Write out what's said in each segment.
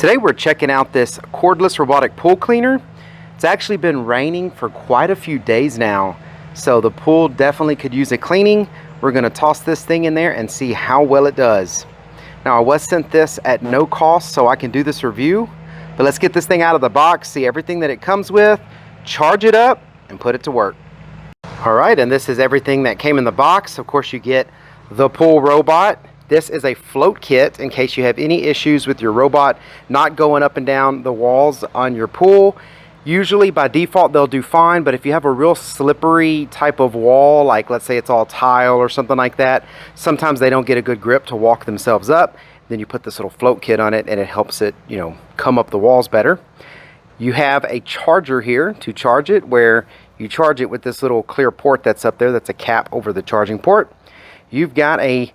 Today we're checking out this cordless robotic pool cleaner. It's actually been raining for quite a few days now, so the pool definitely could use a cleaning. We're going to toss this thing in there and see how well it does. Now, I was sent this at no cost so I can do this review, but let's get this thing out of the box, see everything that it comes with, charge it up, and put it to work. Alright, and this is everything that came in the box. Of course, you get the pool robot. This is a float kit in case you have any issues with your robot not going up and down the walls on your pool. Usually by default they'll do fine, but if you have a real slippery type of wall, like let's say it's all tile or something like that, sometimes they don't get a good grip to walk themselves up. Then you put this little float kit on it and it helps it, come up the walls better. You have a charger here to charge it, where you charge it with this little clear port that's up there. That's a cap over the charging port. You've got a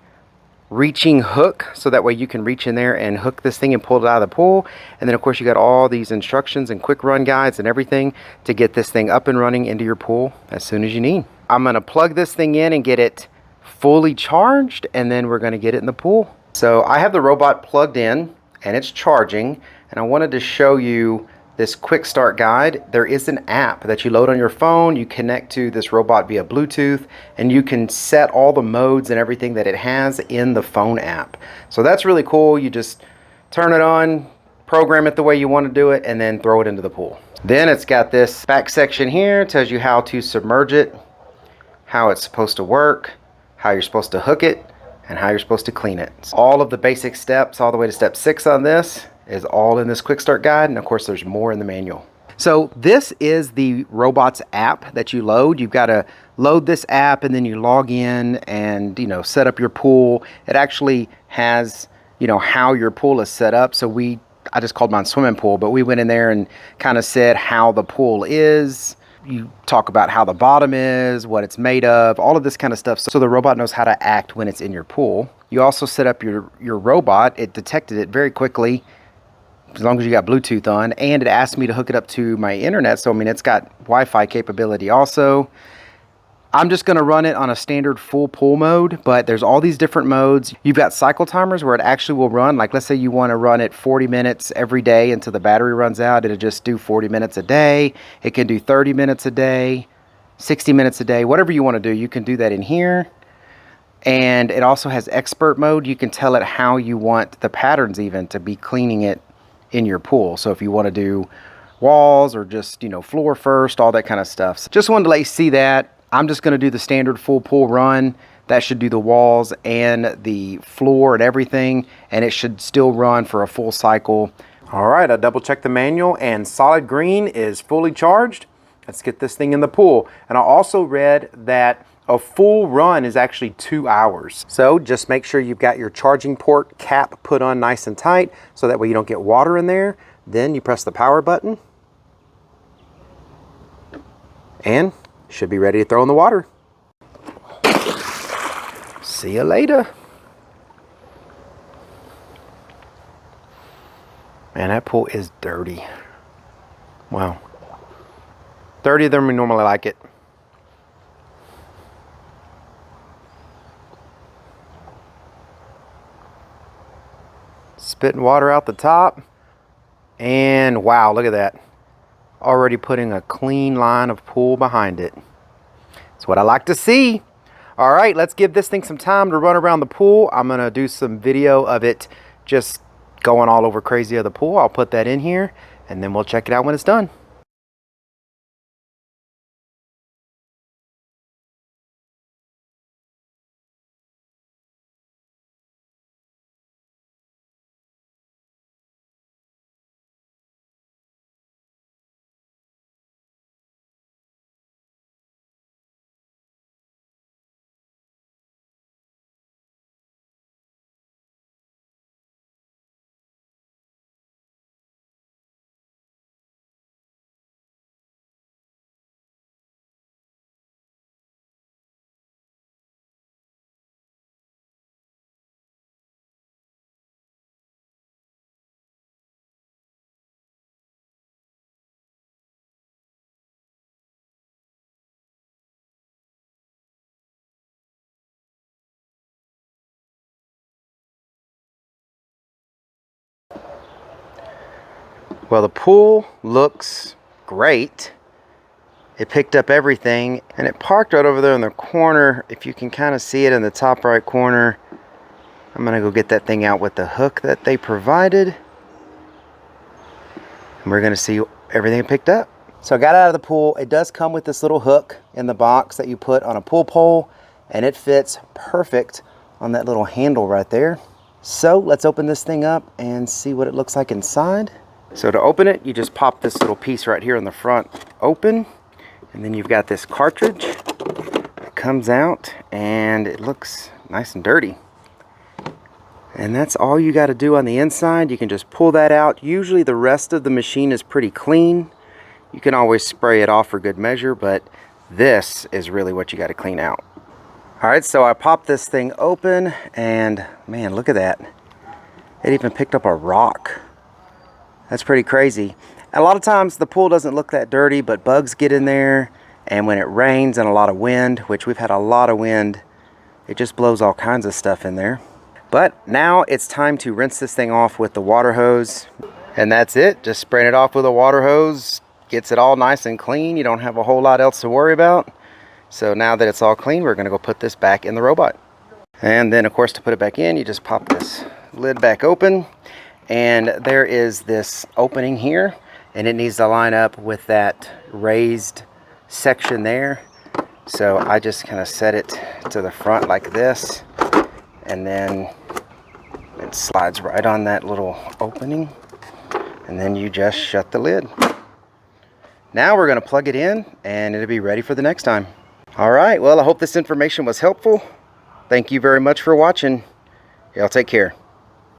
reaching hook, so that way you can reach in there and hook this thing and pull it out of the pool. And then of course you got all these instructions and quick run guides and everything to get this thing up and running into your pool as soon as you need. I'm going to plug this thing in and get it fully charged, and then we're going to get it in the pool. So I have the robot plugged in and it's charging, and I wanted to show you this quick start guide. There is an app that you load on your phone. You connect to this robot via Bluetooth, and you can set all the modes and everything that it has in the phone app. So that's really cool. You just turn it on, program it the way you want to do it, and then throw it into the pool. Then it's got this back section here. It tells you how to submerge it, how it's supposed to work, how you're supposed to hook it, and how you're supposed to clean it. So all of the basic steps all the way to step 6 on this is all in this quick start guide, and of course there's more in the manual. So this is the Robots app that you load. You've got to load this app and then you log in and set up your pool. It actually has how your pool is set up. So I just called mine swimming pool, but we went in there and kind of said how the pool is. You talk about how the bottom is, what it's made of, all of this kind of stuff, so the robot knows how to act when it's in your pool. You also set up your robot. It detected it very quickly, as long as you got Bluetooth on, and it asked me to hook it up to my internet. So it's got Wi-Fi capability also. I'm just going to run it on a standard full pool mode, but there's all these different modes. You've got cycle timers where it actually will run, like let's say you want to run it 40 minutes every day until the battery runs out. It'll just do 40 minutes a day. It can do 30 minutes a day, 60 minutes a day, whatever you want to do. You can do that in here. And it also has expert mode. You can tell it how you want the patterns even to be cleaning it in your pool. So if you want to do walls or just floor first, all that kind of stuff. So just wanted to let you see that. I'm just going to do the standard full pool run. That should do the walls and the floor and everything, and it should still run for a full cycle. All right, I double checked the manual and solid green is fully charged. Let's get this thing in the pool. And I also read that a full run is actually 2 hours. So just make sure you've got your charging port cap put on nice and tight, so that way you don't get water in there. Then you press the power button and should be ready to throw in the water. See you later. Man, that pool is dirty. Wow. Dirtier than we normally like it. Spitting water out the top, and wow, look at that, already putting a clean line of pool behind it. That's what I like to see. All right, let's give this thing some time to run around the pool. I'm gonna do some video of it just going all over crazy of the pool. I'll put that in here, and then we'll check it out when it's done. Well, the pool looks great. It picked up everything, and it parked right over there in the corner. If you can kind of see it in the top right corner. I'm gonna go get that thing out with the hook that they provided. And we're gonna see everything it picked up. So I got out of the pool. It does come with this little hook in the box that you put on a pool pole, and it fits perfect on that little handle right there. So let's open this thing up and see what it looks like inside. So to open it, you just pop this little piece right here in the front open, and then you've got this cartridge that comes out, and it looks nice and dirty. And that's all you got to do on the inside. You can just pull that out. Usually the rest of the machine is pretty clean. You can always spray it off for good measure, but this is really what you got to clean out. All right, so I popped this thing open, and man, look at that. It even picked up a rock. That's pretty crazy. A lot of times the pool doesn't look that dirty, but bugs get in there, and when it rains and a lot of wind, which we've had a lot of wind, it just blows all kinds of stuff in there. But now it's time to rinse this thing off with the water hose. And that's it. Just spraying it off with a water hose gets it all nice and clean. You don't have a whole lot else to worry about. So now that it's all clean, we're going to go put this back in the robot. And then, of course, to put it back in, you just pop this lid back open. And there is this opening here. And it needs to line up with that raised section there. So I just kind of set it to the front like this. And then it slides right on that little opening, and then you just shut the lid. Now we're going to plug it in, and it'll be ready for the next time. All right, well, I hope this information was helpful. Thank you very much for watching. Y'all take care.